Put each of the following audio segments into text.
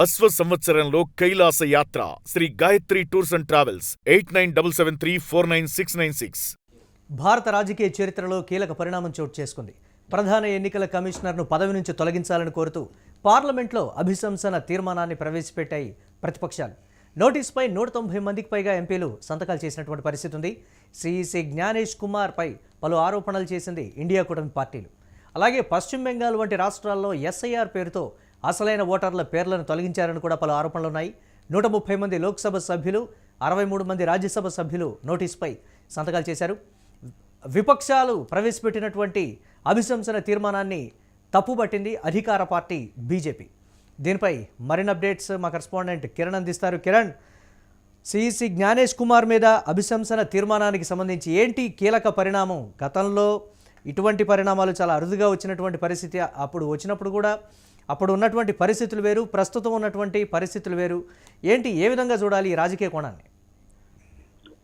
అశ్వ సంవత్సరంలో కైలాస యాత్ర Shri Gayatri tours and travels 8977349696. భారత రాజకీయ చరిత్రలో కీలక పరిణామం చోటు చేసుకుంది. ప్రధాన ఎన్నికల కమిషనర్ను పదవి నుంచి తొలగించాలని కోరుతూ పార్లమెంట్లో అభిశంసన తీర్మానాన్ని ప్రవేశపెట్టాయి ప్రతిపక్షాలు. నోటీసుపై 190 మందికి పైగా ఎంపీలు సంతకాలు చేసినటువంటి పరిస్థితి ఉంది. సిఈసి జ్ఞానేష్ కుమార్ పై పలు ఆరోపణలు చేసింది ఇండియా కూటమి పార్టీలు. అలాగే పశ్చిమ బెంగాల్ వంటి రాష్ట్రాల్లో ఎస్ఐఆర్ పేరుతో అసలైన ఓటర్ల పేర్లను తొలగించారని కూడా పలు ఆరోపణలున్నాయి. 130 మంది లోక్సభ సభ్యులు, 63 మంది రాజ్యసభ సభ్యులు నోటీసుపై సంతకాలు చేశారు. విపక్షాలు ప్రవేశపెట్టినటువంటి అభిశంసన తీర్మానాన్ని తప్పుపట్టింది అధికార పార్టీ బీజేపీ. దీనిపై మరిన్ని అప్డేట్స్ మా కరెస్పాండెంట్ కిరణ్ అందిస్తారు. కిరణ్, సిఈసి జ్ఞానేష్ కుమార్ మీద అభిశంసన తీర్మానానికి సంబంధించి ఏంటి కీలక పరిణామం? గతంలో ఇటువంటి పరిణామాలు చాలా అరుదుగా వచ్చినటువంటి పరిస్థితి. అప్పుడు వచ్చినప్పుడు కూడా అప్పుడు ఉన్నటువంటి పరిస్థితులు వేరు, ప్రస్తుతం ఉన్నటువంటి పరిస్థితులు వేరు. ఏంటి, ఏ విధంగా చూడాలి ఈ రాజకీయ కోణాన్ని?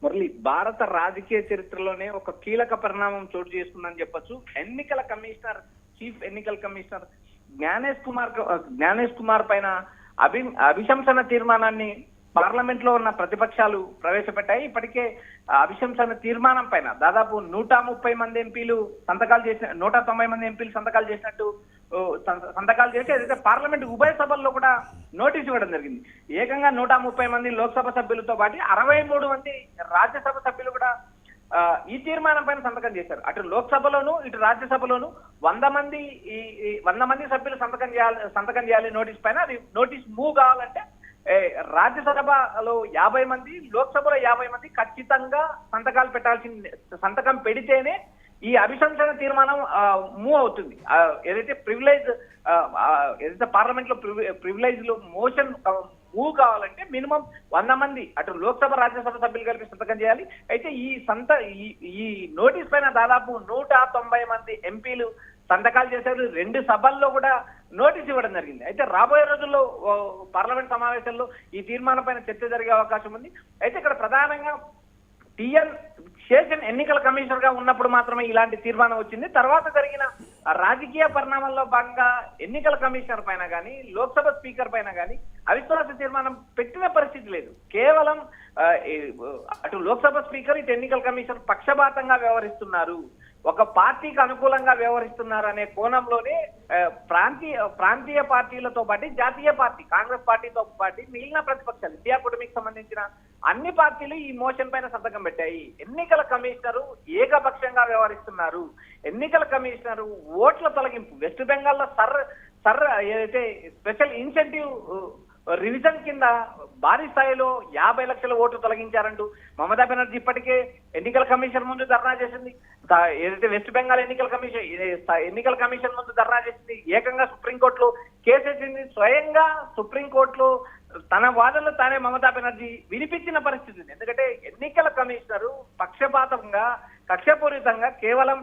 మురళి, భారత రాజకీయ చరిత్రలోనే ఒక కీలక పరిణామం చోటు చేసుకుందని చెప్పొచ్చు. ఎన్నికల కమిషనర్, చీఫ్ ఎన్నికల కమిషనర్ జ్ఞానేష్ కుమార్ పైన అభిశంసన తీర్మానాన్ని పార్లమెంట్ లో ఉన్న ప్రతిపక్షాలు ప్రవేశపెట్టాయి. ఇప్పటికే అభిశంసన తీర్మానం పైన దాదాపు 130 మంది ఎంపీలు సంతకాలు చేసిన 190 మంది ఎంపీలు సంతకాలు చేసినట్టు సంతకాలు చేసి ఏదైతే పార్లమెంట్ ఉభయ సభల్లో కూడా నోటీసు ఇవ్వడం జరిగింది. ఏకంగా 130 మంది లోక్సభ సభ్యులతో పాటు 63 మంది రాజ్యసభ సభ్యులు కూడా ఈ తీర్మానం పైన సంతకం చేశారు. అటు లోక్సభలోను ఇటు రాజ్యసభలోను 100 మంది సభ్యులు సంతకం చేయాలి నోటీస్ పైన. అది నోటీస్ మూవ్ కావాలంటే రాజ్యసభలో 50 మంది, లోక్సభలో 50 మంది ఖచ్చితంగా సంతకాలు సంతకం పెడితేనే ఈ అభిశంసన తీర్మానం మూవ్ అవుతుంది. ఏదైతే పార్లమెంట్ లో ప్రివిలేజ్ లో మోషన్ మూవ్ కావాలంటే మినిమం 100 మంది అటు లోక్సభ రాజ్యసభ సభ్యులు కలిపి సంతకం చేయాలి. అయితే ఈ నోటీస్ పైన దాదాపు 190 మంది ఎంపీలు సంతకాలు చేశారు. 2 సభల్లో కూడా నోటీస్ ఇవ్వడం జరిగింది. అయితే రాబోయే రోజుల్లో పార్లమెంట్ సమావేశాల్లో ఈ తీర్మానం పైన చర్చ జరిగే అవకాశం ఉంది. అయితే ఇక్కడ ప్రధానంగా శేషన్ ఎన్నికల కమిషనర్ గా ఉన్నప్పుడు మాత్రమే ఇలాంటి తీర్మానం వచ్చింది. తర్వాత జరిగిన రాజకీయ పరిణామాల్లో భాగంగా ఎన్నికల కమిషనర్ పైన కానీ, లోక్సభ స్పీకర్ పైన కానీ అవిశ్వాస తీర్మానం పెట్టిన పరిస్థితి లేదు. కేవలం అటు లోక్సభ స్పీకర్, ఇటు ఎన్నికల కమిషనర్ పక్షపాతంగా వ్యవహరిస్తున్నారు, ఒక పార్టీకి అనుకూలంగా వ్యవహరిస్తున్నారు అనే కోణంలోనే ప్రాంతీయ పార్టీలతో పాటు జాతీయ పార్టీ కాంగ్రెస్ పార్టీతో పాటు మిగిలిన ప్రతిపక్షాలు, ఇండియా కూటమికి సంబంధించిన అన్ని పార్టీలు ఈ మోషన్ పైన సంతకం పెట్టాయి. ఎన్నికల కమిషనరు ఏకపక్షంగా వ్యవహరిస్తున్నారు, ఎన్నికల కమిషనరు ఓట్ల తొలగింపు, వెస్ట్ బెంగాల్లో ఏదైతే స్పెషల్ ఇన్సెంటివ్ రివిజన్ కింద భారీ స్థాయిలో 50 లక్షల ఓట్లు తొలగించారంటూ మమతా బెనర్జీ ఇప్పటికే ఎన్నికల కమిషన్ ముందు ధర్నా చేసింది. ఏదైతే వెస్ట్ బెంగాల్ ఎన్నికల కమిషన్ ముందు ధర్నా చేసింది. ఏకంగా సుప్రీంకోర్టులో కేసేసింది. స్వయంగా సుప్రీంకోర్టులో తన వాదనలు తానే మమతా బెనర్జీ వినిపించిన పరిస్థితి ఉంది. ఎందుకంటే ఎన్నికల కమిషనరు పక్షపాతంగా, కక్షపూరితంగా కేవలం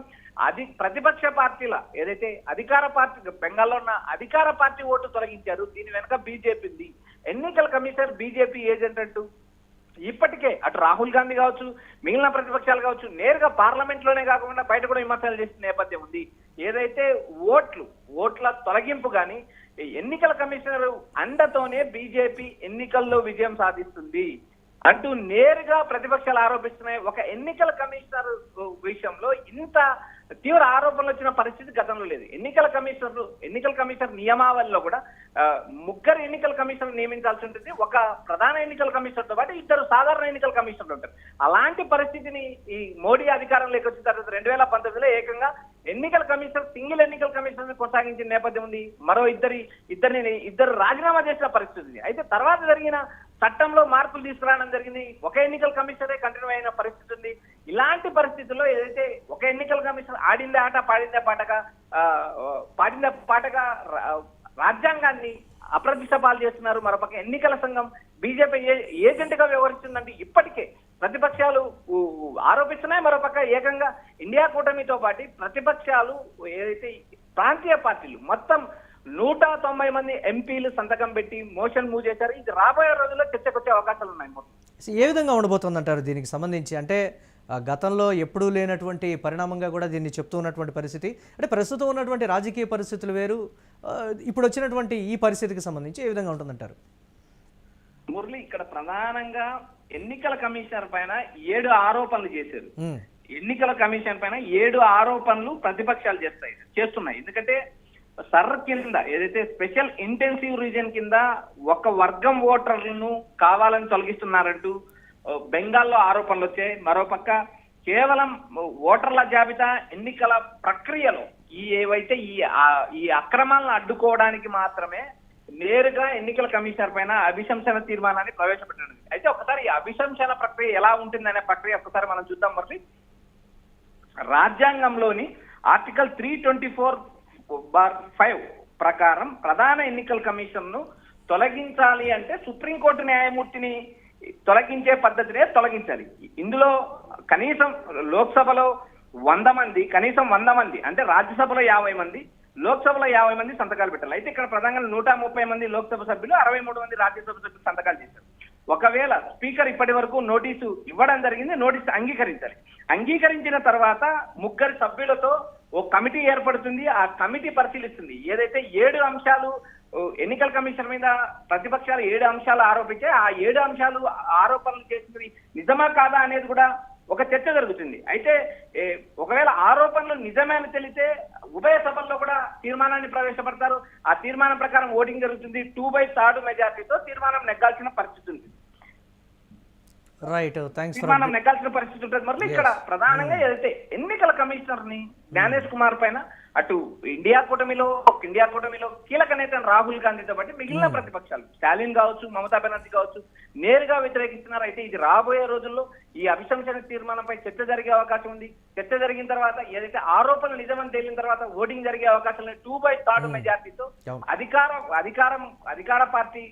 ప్రతిపక్ష పార్టీల ఏదైతే అధికార పార్టీ బెంగాల్లో ఉన్న అధికార పార్టీ ఓటు తొలగించారు. దీని వెనక బీజేపీ ఉంది. ఎన్నికల కమిషనర్ బీజేపీ ఏజెంట్ అంటూ ఇప్పటికే అటు రాహుల్ గాంధీ కావచ్చు, మిగిలిన ప్రతిపక్షాలు కావచ్చు, నేరుగా పార్లమెంట్ లోనే కాకుండా బయట కూడా విమర్శలు చేసిన నేపథ్యం ఉంది. ఏదైతే ఓట్ల తొలగింపు కానీ ఎన్నికల కమిషనర్ అండతోనే బీజేపీ ఎన్నికల్లో విజయం సాధిస్తుంది అంటూ నేరుగా ప్రతిపక్షాలు ఆరోపిస్తున్నాయి. ఒక ఎన్నికల కమిషనర్ విషయంలో ఇంత తీవ్ర ఆరోపణలు వచ్చిన పరిస్థితి గతంలో లేదు. ఎన్నికల కమిషనర్ నియమావళిలో కూడా 3 ఎన్నికల కమిషనర్ నియమించాల్సి ఉంటుంది. ఒక ప్రధాన ఎన్నికల కమిషనర్ తో పాటు 2 సాధారణ ఎన్నికల కమిషనర్లు ఉంటారు. అలాంటి పరిస్థితిని ఈ మోడీ అధికారంలోకి వచ్చిన తర్వాత 2019లో ఏకంగా ఎన్నికల కమిషనర్, సింగిల్ ఎన్నికల కమిషనర్ కొనసాగించిన నేపథ్యం ఉంది. మరో ఇద్దరు రాజీనామా చేసిన పరిస్థితి ఉంది. అయితే తర్వాత జరిగిన చట్టంలో మార్పులు తీసుకురావడం జరిగింది. ఒక ఎన్నికల కమిషనరే కంటిన్యూ అయిన పరిస్థితి ఉంది. ఇలాంటి పరిస్థితుల్లో ఏదైతే ఒక ఎన్నికల కమిషనర్ ఆడిందే ఆట పాడిందే పాటగా రాజ్యాంగాన్ని అప్రతిష్ట పాలు చేస్తున్నారు. మరోపక్క ఎన్నికల సంఘం బీజేపీ ఏజెంట్ గా వ్యవహరిస్తుందంటే ఇప్పటికే ప్రతిపక్షాలు ఆరోపిస్తున్నాయి. మరోపక్క ఏకంగా ఇండియా కూటమితో పాటు ప్రతిపక్షాలు ఏదైతే ప్రాంతీయ పార్టీలు మొత్తం 190 మంది ఎంపీలు సంతకం పెట్టి మోషన్ మూవ్ చేశారు. ఇది రాబోయే రోజుల్లో చర్చకొచ్చే అవకాశాలు ఉన్నాయి. ఏ విధంగా ఉండబోతుందంటారు దీనికి సంబంధించి? అంటే గతంలో ఎప్పుడూ లేనటువంటి పరిణామంగా కూడా దీన్ని చెప్తూ ఉన్నటువంటి పరిస్థితి. అంటే ప్రస్తుతం ఉన్నటువంటి రాజకీయ పరిస్థితులు వేరు, ఇప్పుడు వచ్చినటువంటి ఈ పరిస్థితికి సంబంధించి ఏ విధంగా ఉంటుందంటారు? మురళి, ఇక్కడ ప్రధానంగా ఎన్నికల కమిషనర్ పైన 7 ఆరోపణలు చేశారు. ఎన్నికల కమిషన్ పైన 7 ఆరోపణలు ప్రతిపక్షాలు చేస్తున్నాయి. ఎందుకంటే సర్ కింద ఏదైతే స్పెషల్ ఇంటెన్సివ్ రీజన్ కింద ఒక వర్గం ఓటర్లను కావాలని తొలగిస్తున్నారంటూ బెంగాల్లో ఆరోపణలు వచ్చాయి. మరోపక్క కేవలం ఓటర్ల జాబితా ఎన్నికల ప్రక్రియలో ఏవైతే ఈ అక్రమాలను అడ్డుకోవడానికి మాత్రమే నేరుగా ఎన్నికల కమిషనర్ పైన అభిశంసన తీర్మానాన్ని ప్రవేశపెట్టడం. అయితే ఒకసారి ఈ అభిశంసన ప్రక్రియ ఎలా ఉంటుందనే ప్రక్రియ ఒకసారి మనం చూద్దాం. మరి రాజ్యాంగంలోని ఆర్టికల్ 324/5 ప్రకారం ప్రధాన ఎన్నికల కమిషన్ ను తొలగించాలి అంటే సుప్రీంకోర్టు న్యాయమూర్తిని తొలగించే పద్ధతినే తొలగించాలి. ఇందులో కనీసం లోక్సభలో 100 మంది, కనీసం 100 మంది అంటే రాజ్యసభలో 50 మంది, లోక్సభలో 50 మంది సంతకాలు పెట్టాలి. అయితే ఇక్కడ ప్రధానంగా 130 మంది లోక్సభ సభ్యులు, 63 మంది రాజ్యసభ సభ్యులు సంతకాలు చేశారు. ఒకవేళ స్పీకర్ ఇప్పటి వరకు నోటీసు ఇవ్వడం జరిగింది, నోటీసు అంగీకరించాలి. అంగీకరించిన తర్వాత 3 సభ్యులతో ఓ కమిటీ ఏర్పడుతుంది. ఆ కమిటీ పరిశీలిస్తుంది. ఏదైతే 7 అంశాలు ఎన్నికల కమిషన్ మీద ప్రతిపక్షాలు 7 అంశాలు ఆరోపించాయి, ఆ 7 అంశాలు ఆరోపణలు చేసింది నిజమా కాదా అనేది కూడా ఒక చర్చ జరుగుతుంది. అయితే ఒకవేళ ఆరోపణలు నిజమే అని తెలిస్తే ఉభయ సభల్లో కూడా తీర్మానాన్ని ప్రవేశపెడతారు. ఆ తీర్మానం ప్రకారం ఓటింగ్ జరుగుతుంది. 2/3 మెజార్టీతో తీర్మానం నెగ్గాల్సిన పరిస్థితి ఉంది. Right, thanks. తీర్మానం నెగ్గాల్సిన పరిస్థితి ఉంటుంది. మరి ఇక్కడ ప్రధానంగా ఏదైతే ఎన్నికల కమిషనర్ ని జ్ఞానేష్ కుమార్ పైన అటు ఇండియా కూటమిలో కీలక నేత రాహుల్ గాంధీతో పాటు మిగిలిన ప్రతిపక్షాలు స్టాలిన్ కావచ్చు, మమతా బెనర్జీ కావచ్చు నేరుగా వ్యతిరేకిస్తున్నారు. అయితే ఇది రాబోయే రోజుల్లో ఈ అభిశంసన తీర్మానంపై చర్చ జరిగే అవకాశం ఉంది. చర్చ జరిగిన తర్వాత ఏదైతే ఆరోపణలు నిజమని తేలిన తర్వాత ఓటింగ్ జరిగే అవకాశం లేదు. 2/3 మెజార్టీతో అధికార పార్టీ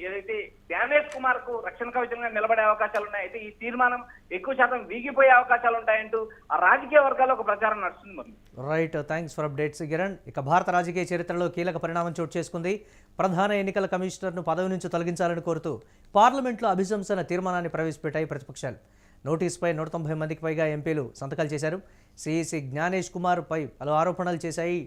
ఏదైతే జ్ఞానేష్ కుమార్ కు రక్షణ కవచంగా నిలబడే అవకాశాలు ఉన్నాయి. అయితే ఈ తీర్మానం ఎక్కువ శాతం వీగిపోయే అవకాశాలు ఉంటాయంటూ ఆ రాజకీయ వర్గాల్లో ఒక ప్రచారం నడుస్తుంది. మరి right, thanks for updates Kiran. ఇక భారత రాజకీయ చరిత్రలో కీలక పరిణామం చోటు చేసుకుంది. ప్రధాన ఎన్నికల కమిషనర్ను పదవి నుంచి తొలగించాలని కోరుతూ పార్లమెంట్లో అభిశంసన తీర్మానాన్ని ప్రవేశపెట్టాయి ప్రతిపక్షాలు. నోటీసుపై 190 మందికి పైగా ఎంపీలు సంతకాలు చేశారు. సిఈసి జ్ఞానేష్ కుమార్ పై పలు ఆరోపణలు చేశాయి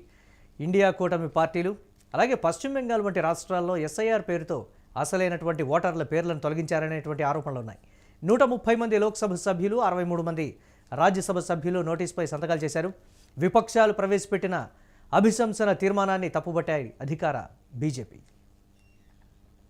ఇండియా కూటమి పార్టీలు. అలాగే పశ్చిమ బెంగాల్ వంటి రాష్ట్రాల్లో ఎస్ఐఆర్ పేరుతో అసలైనటువంటి ఓటర్ల పేర్లను తొలగించారనేటువంటి ఆరోపణలు ఉన్నాయి. 130 మంది లోక్సభ సభ్యులు, 63 మంది రాజ్యసభ సభ్యులు నోటీసుపై సంతకాలు చేశారు. విపక్షాలు ప్రవేశపెట్టిన అభిశంసన తీర్మానాన్ని తప్పుబట్టాయి అధికార బీజేపీ.